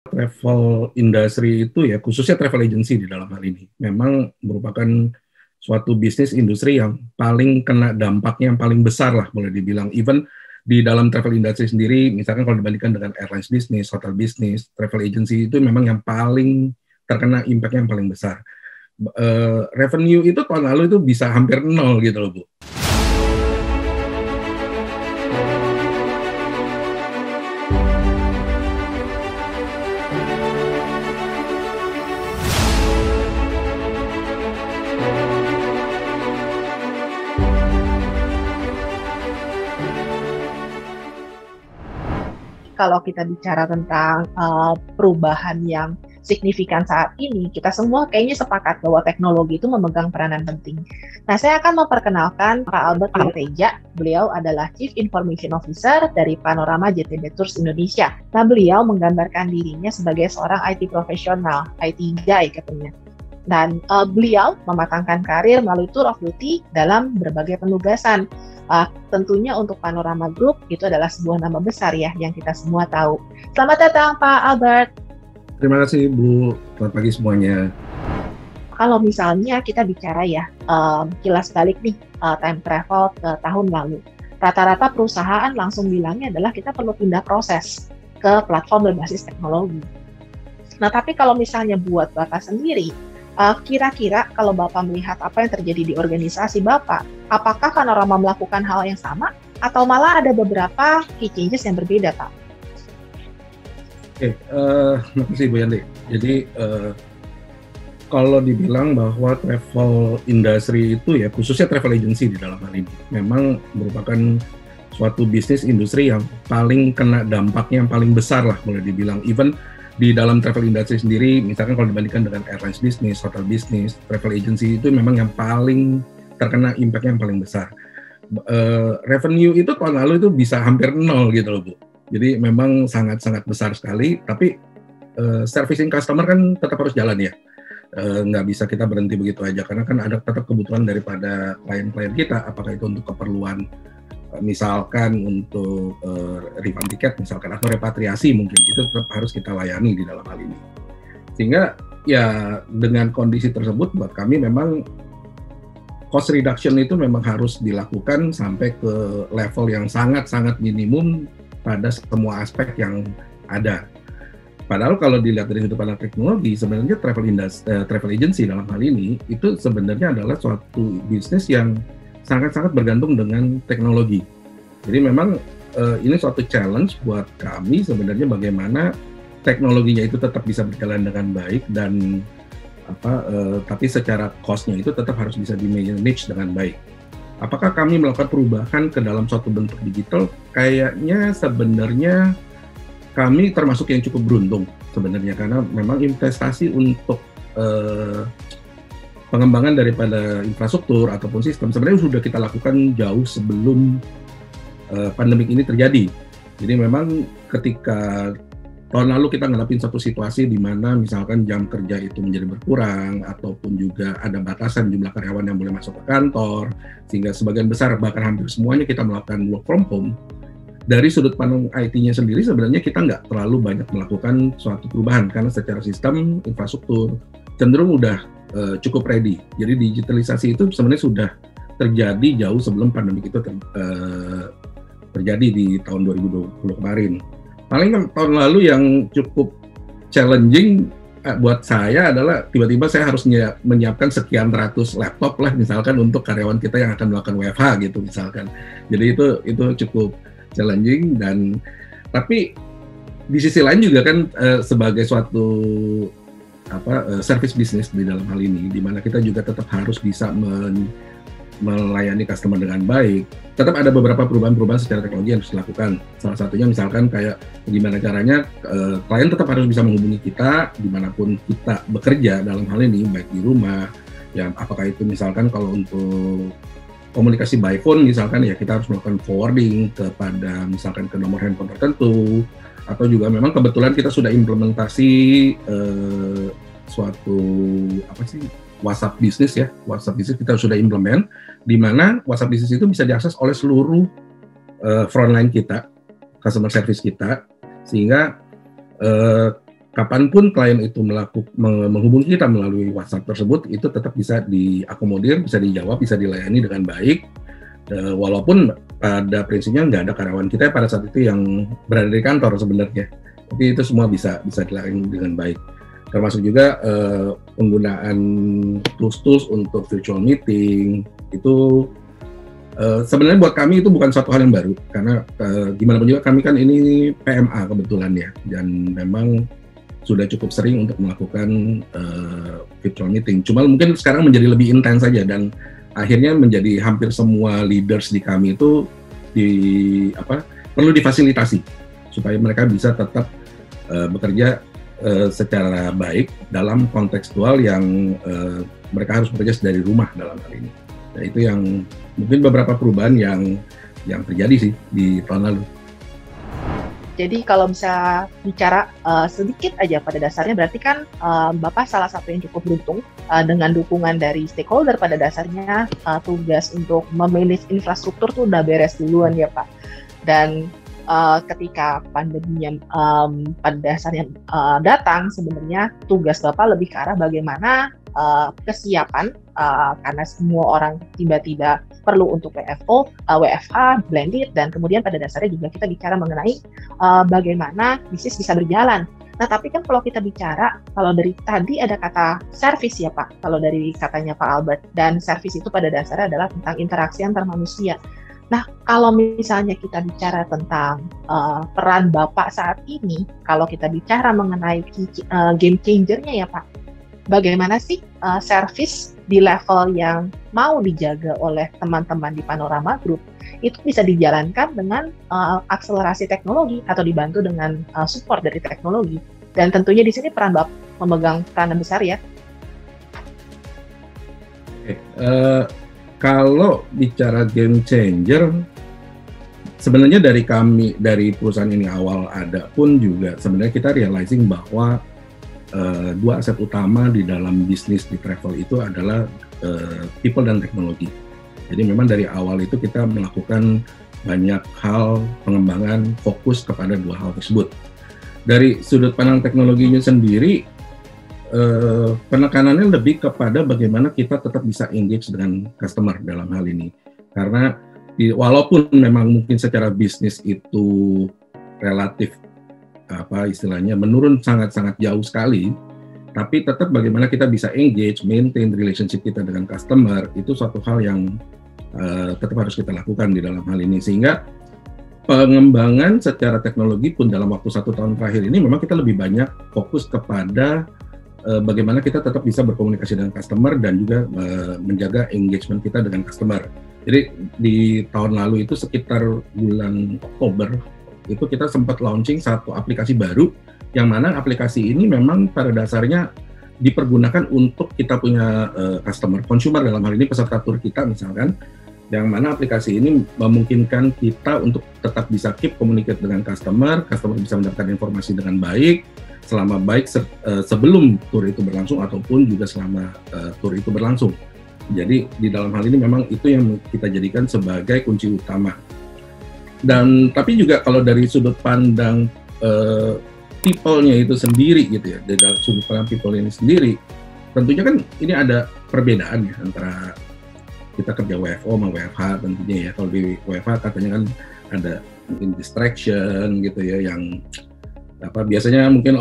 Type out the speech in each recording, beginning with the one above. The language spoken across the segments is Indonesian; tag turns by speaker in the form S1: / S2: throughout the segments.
S1: Travel industry itu ya, khususnya travel agency di dalam hal ini, memang merupakan suatu bisnis industri yang paling kena dampaknya, yang paling besar lah boleh dibilang. Even di dalam travel industry sendiri, misalkan kalau dibandingkan dengan airlines business, hotel business, travel agency itu memang yang paling terkena impact-nya yang paling besar. Revenue itu tahun lalu itu bisa hampir nol gitu loh, Bu.
S2: Kalau kita bicara tentang perubahan yang signifikan saat ini, kita semua kayaknya sepakat bahwa teknologi itu memegang peranan penting. Nah, saya akan memperkenalkan Pak Albert Wirteja. Beliau adalah Chief Information Officer dari Panorama JTB Tours Indonesia. Nah, beliau menggambarkan dirinya sebagai seorang IT profesional, IT guy katanya. Dan beliau mematangkan karir melalui tour of duty dalam berbagai penugasan. Tentunya untuk Panorama Group itu adalah sebuah nama besar ya yang kita semua tahu. Selamat datang Pak Albert.
S1: Terima kasih Bu, selamat pagi semuanya.
S2: Kalau misalnya kita bicara ya kilas balik nih time travel ke tahun lalu, rata-rata perusahaan langsung bilangnya adalah kita perlu pindah proses ke platform berbasis teknologi. Nah tapi kalau misalnya buat Bapak sendiri, kira-kira kalau Bapak melihat apa yang terjadi di organisasi Bapak, apakah Panorama melakukan hal yang sama atau malah ada beberapa key changes yang berbeda, Pak?
S1: Oke, terima kasih Bu Yanti. Jadi kalau dibilang bahwa travel industry itu ya, khususnya travel agency di dalam hal ini, memang merupakan suatu bisnis industri yang paling kena dampaknya, yang paling besar lah boleh dibilang. Even di dalam travel industry sendiri, misalkan kalau dibandingkan dengan airlines business, hotel business, travel agency itu memang yang paling terkena impact-nya yang paling besar. Revenue itu tahun lalu itu bisa hampir nol gitu loh Bu. Jadi memang sangat-sangat besar sekali, tapi servicing customer kan tetap harus jalan ya. Nggak bisa kita berhenti begitu aja, karena kan ada tetap kebutuhan daripada klien-klien kita, apakah itu untuk keperluan misalkan untuk refund tiket misalkan atau repatriasi, mungkin itu tetap harus kita layani di dalam hal ini. Sehingga ya dengan kondisi tersebut buat kami memang cost reduction itu memang harus dilakukan sampai ke level yang sangat-sangat minimum pada semua aspek yang ada. Padahal kalau dilihat dari sudut pandang teknologi, sebenarnya travel agency dalam hal ini itu sebenarnya adalah suatu bisnis yang sangat-sangat bergantung dengan teknologi. Jadi memang ini suatu challenge buat kami sebenarnya, bagaimana teknologinya itu tetap bisa berjalan dengan baik dan tapi secara cost-nya itu tetap harus bisa di-manage dengan baik. Apakah kami melakukan perubahan ke dalam suatu bentuk digital? Kayaknya sebenarnya kami termasuk yang cukup beruntung sebenarnya, karena memang investasi untuk pengembangan daripada infrastruktur ataupun sistem sebenarnya sudah kita lakukan jauh sebelum pandemik ini terjadi. Jadi memang ketika tahun lalu kita ngadapin satu situasi di mana misalkan jam kerja itu menjadi berkurang, ataupun juga ada batasan jumlah karyawan yang boleh masuk ke kantor, sehingga sebagian besar bahkan hampir semuanya kita melakukan work from home. Dari sudut pandang IT-nya sendiri sebenarnya kita nggak terlalu banyak melakukan suatu perubahan, karena secara sistem infrastruktur cenderung udah cukup ready. Jadi digitalisasi itu sebenarnya sudah terjadi jauh sebelum pandemi itu terjadi di tahun 2020 kemarin. Paling tahun lalu yang cukup challenging buat saya adalah tiba-tiba saya harus menyiapkan sekian ratus laptop lah misalkan untuk karyawan kita yang akan melakukan WFH gitu misalkan. Jadi itu cukup challenging, dan tapi di sisi lain juga kan sebagai suatu service business di dalam hal ini, di mana kita juga tetap harus bisa melayani customer dengan baik. Tetap ada beberapa perubahan-perubahan secara teknologi yang harus dilakukan. Salah satunya misalkan kayak gimana caranya klien tetap harus bisa menghubungi kita dimanapun kita bekerja dalam hal ini, baik di rumah, ya apakah itu misalkan kalau untuk komunikasi by phone misalkan ya kita harus melakukan forwarding kepada misalkan ke nomor handphone tertentu, atau juga memang kebetulan kita sudah implementasi suatu WhatsApp Business ya. WhatsApp Business kita sudah implement, di mana WhatsApp Business itu bisa diakses oleh seluruh frontline kita, customer service kita, sehingga kapanpun klien itu menghubungi kita melalui WhatsApp tersebut, itu tetap bisa diakomodir, bisa dijawab, bisa dilayani dengan baik. Walaupun pada prinsipnya nggak ada karyawan kita pada saat itu yang berada di kantor sebenarnya, tapi itu semua bisa dilayani dengan baik. Termasuk juga penggunaan tools untuk virtual meeting itu sebenarnya buat kami itu bukan suatu hal yang baru, karena gimana pun juga kami kan ini PMA kebetulan ya, dan memang sudah cukup sering untuk melakukan virtual meeting. Cuma mungkin sekarang menjadi lebih intens saja, dan akhirnya menjadi hampir semua leaders di kami itu perlu difasilitasi supaya mereka bisa tetap bekerja secara baik dalam kontekstual yang mereka harus bekerja dari rumah dalam hal ini. Nah, itu yang mungkin beberapa perubahan yang terjadi sih di tahun lalu.
S2: Jadi kalau bisa bicara sedikit aja pada dasarnya, berarti kan Bapak salah satu yang cukup beruntung dengan dukungan dari stakeholder. Pada dasarnya tugas untuk memanage infrastruktur tuh udah beres duluan ya Pak. Dan ketika pandeminya pada dasarnya datang, sebenarnya tugas Bapak lebih ke arah bagaimana kesiapan karena semua orang tiba-tiba perlu untuk WFO, WFH, blended, dan kemudian pada dasarnya juga kita bicara mengenai bagaimana bisnis bisa berjalan. Nah, tapi kan kalau kita bicara, kalau dari tadi ada kata service ya Pak, kalau dari katanya Pak Albert, dan service itu pada dasarnya adalah tentang interaksi antar manusia. Nah, kalau misalnya kita bicara tentang peran Bapak saat ini, kalau kita bicara mengenai game changer-nya ya Pak, bagaimana sih service di level yang mau dijaga oleh teman-teman di Panorama Group itu bisa dijalankan dengan akselerasi teknologi atau dibantu dengan support dari teknologi. Dan tentunya di sini peran Bapak memegang peranan besar ya.
S1: Kalau bicara game changer, sebenarnya dari perusahaan ini awal ada pun juga sebenarnya kita realizing bahwa dua aset utama di dalam bisnis di travel itu adalah people dan teknologi. Jadi memang dari awal itu kita melakukan banyak hal pengembangan fokus kepada dua hal tersebut. Dari sudut pandang teknologinya sendiri, penekanannya lebih kepada bagaimana kita tetap bisa engage dengan customer dalam hal ini. Karena walaupun memang mungkin secara bisnis itu relatif istilahnya menurun sangat-sangat jauh sekali, tapi tetap bagaimana kita bisa engage, maintain relationship kita dengan customer, itu suatu hal yang tetap harus kita lakukan di dalam hal ini. Sehingga pengembangan secara teknologi pun dalam waktu 1 tahun terakhir ini memang kita lebih banyak fokus kepada bagaimana kita tetap bisa berkomunikasi dengan customer dan juga menjaga engagement kita dengan customer. Jadi di tahun lalu itu sekitar bulan Oktober, itu kita sempat launching satu aplikasi baru, yang mana aplikasi ini memang pada dasarnya dipergunakan untuk kita punya customer, consumer dalam hal ini peserta tur kita misalkan, yang mana aplikasi ini memungkinkan kita untuk tetap bisa keep communicate dengan customer bisa mendapatkan informasi dengan baik, sebelum tur itu berlangsung ataupun juga selama tur itu berlangsung. Jadi di dalam hal ini memang itu yang kita jadikan sebagai kunci utama. Dan tapi juga kalau dari sudut pandang people-nya itu sendiri gitu ya, dari sudut pandang people ini sendiri, tentunya kan ini ada perbedaan ya antara kita kerja WFO sama WFH tentunya ya. Kalau di WFH katanya kan ada mungkin distraction gitu ya, yang biasanya mungkin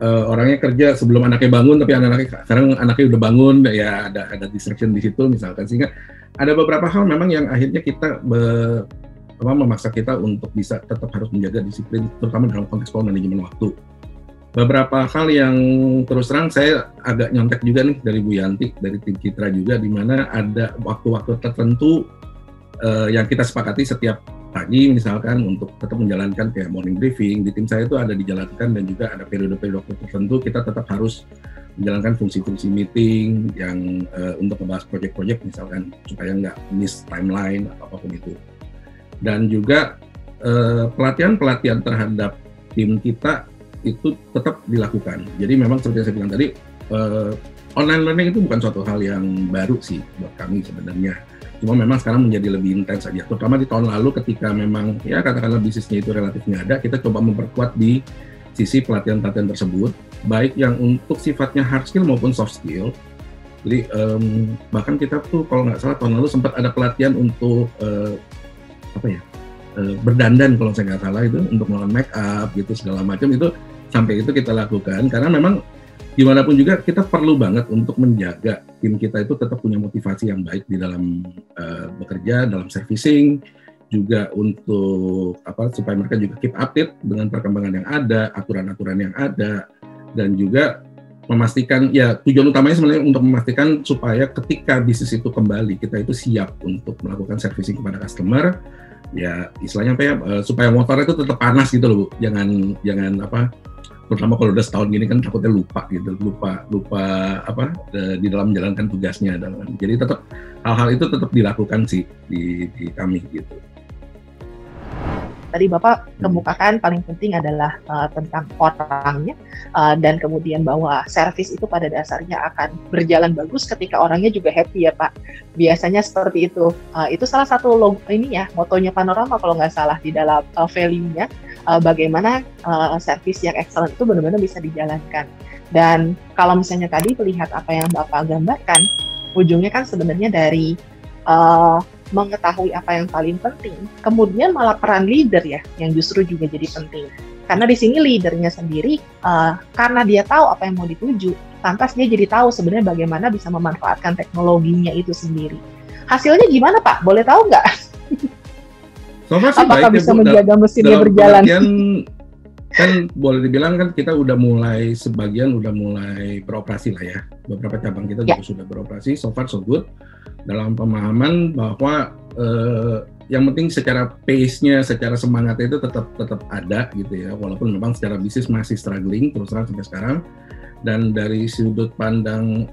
S1: orangnya kerja sebelum anaknya bangun, tapi sekarang anaknya udah bangun ya, ada distraction di situ misalkan, sehingga ada beberapa hal memang yang akhirnya kita memaksa kita untuk bisa tetap harus menjaga disiplin, terutama dalam konteks manajemen waktu. Beberapa hal yang terus terang saya agak nyontek juga nih dari Bu Yanti, dari tim Citra juga, di mana ada waktu-waktu tertentu yang kita sepakati setiap pagi misalkan untuk tetap menjalankan kayak morning briefing. Di tim saya itu ada dijalankan, dan juga ada periode-periode waktu tertentu kita tetap harus menjalankan fungsi-fungsi meeting yang untuk membahas proyek-proyek misalkan, supaya nggak miss timeline atau apapun itu. Dan juga pelatihan-pelatihan terhadap tim kita itu tetap dilakukan. Jadi memang seperti yang saya bilang tadi, online learning itu bukan suatu hal yang baru sih buat kami sebenarnya. Cuma memang sekarang menjadi lebih intens saja. Terutama di tahun lalu ketika memang ya katakanlah bisnisnya itu relatif nggak ada, kita coba memperkuat di sisi pelatihan-pelatihan tersebut. baik yang untuk sifatnya hard skill maupun soft skill. Jadi bahkan kita tuh kalau nggak salah tahun lalu sempat ada pelatihan untuk berdandan kalau saya nggak salah, itu untuk melakukan make up gitu segala macam, itu sampai itu kita lakukan karena memang gimana pun juga kita perlu banget untuk menjaga tim kita itu tetap punya motivasi yang baik di dalam bekerja, dalam servicing, juga untuk supaya mereka juga keep update dengan perkembangan yang ada, aturan-aturan yang ada, dan juga memastikan, ya tujuan utamanya sebenarnya untuk memastikan supaya ketika bisnis itu kembali, kita itu siap untuk melakukan servicing kepada customer, ya istilahnya supaya motor itu tetap panas gitu loh Bu, jangan terutama kalau udah setahun gini kan takutnya lupa di dalam menjalankan tugasnya, jadi tetap hal-hal itu tetap dilakukan sih di kami gitu.
S2: Tadi Bapak kemukakan paling penting adalah tentang orangnya, dan kemudian bahwa servis itu pada dasarnya akan berjalan bagus ketika orangnya juga happy ya Pak. Biasanya seperti itu. Itu salah satu motonya Panorama kalau nggak salah di dalam value-nya, bagaimana servis yang excellent itu benar-benar bisa dijalankan. Dan kalau misalnya tadi melihat apa yang Bapak gambarkan, ujungnya kan sebenarnya dari mengetahui apa yang paling penting, kemudian malah peran leader ya, yang justru juga jadi penting. Karena di sini leadernya sendiri, karena dia tahu apa yang mau dituju, lantas dia jadi tahu sebenarnya bagaimana bisa memanfaatkan teknologinya itu sendiri. Hasilnya gimana Pak? Boleh tahu nggak? Apakah bisa menjaga mesinnya berjalan?
S1: Kan boleh dibilang kan kita udah mulai beroperasi lah ya. Beberapa cabang kita juga sudah beroperasi, so far so good. Dalam pemahaman bahwa yang penting secara pace-nya, secara semangatnya itu tetap ada gitu ya. Walaupun memang secara bisnis masih struggling terus terang sampai sekarang. Dan dari sudut pandang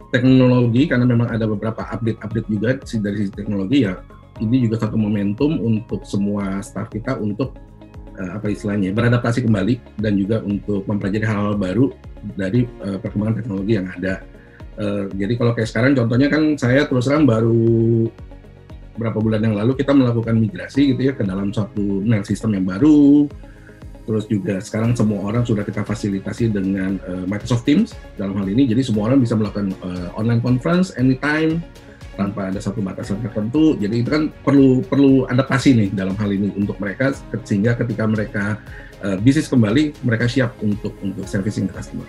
S1: teknologi, karena memang ada beberapa update juga dari sisi teknologi ya, ini juga satu momentum untuk semua staff kita untuk beradaptasi kembali dan juga untuk mempelajari hal-hal baru dari perkembangan teknologi yang ada. Jadi kalau kayak sekarang contohnya kan saya terus terang baru beberapa bulan yang lalu kita melakukan migrasi gitu ya ke dalam suatu mail system yang baru. Terus juga sekarang semua orang sudah kita fasilitasi dengan Microsoft Teams dalam hal ini. Jadi semua orang bisa melakukan online conference anytime tanpa ada satu batasan tertentu. Jadi itu kan perlu adaptasi nih dalam hal ini untuk mereka, sehingga ketika mereka bisnis kembali mereka siap untuk servicing customer.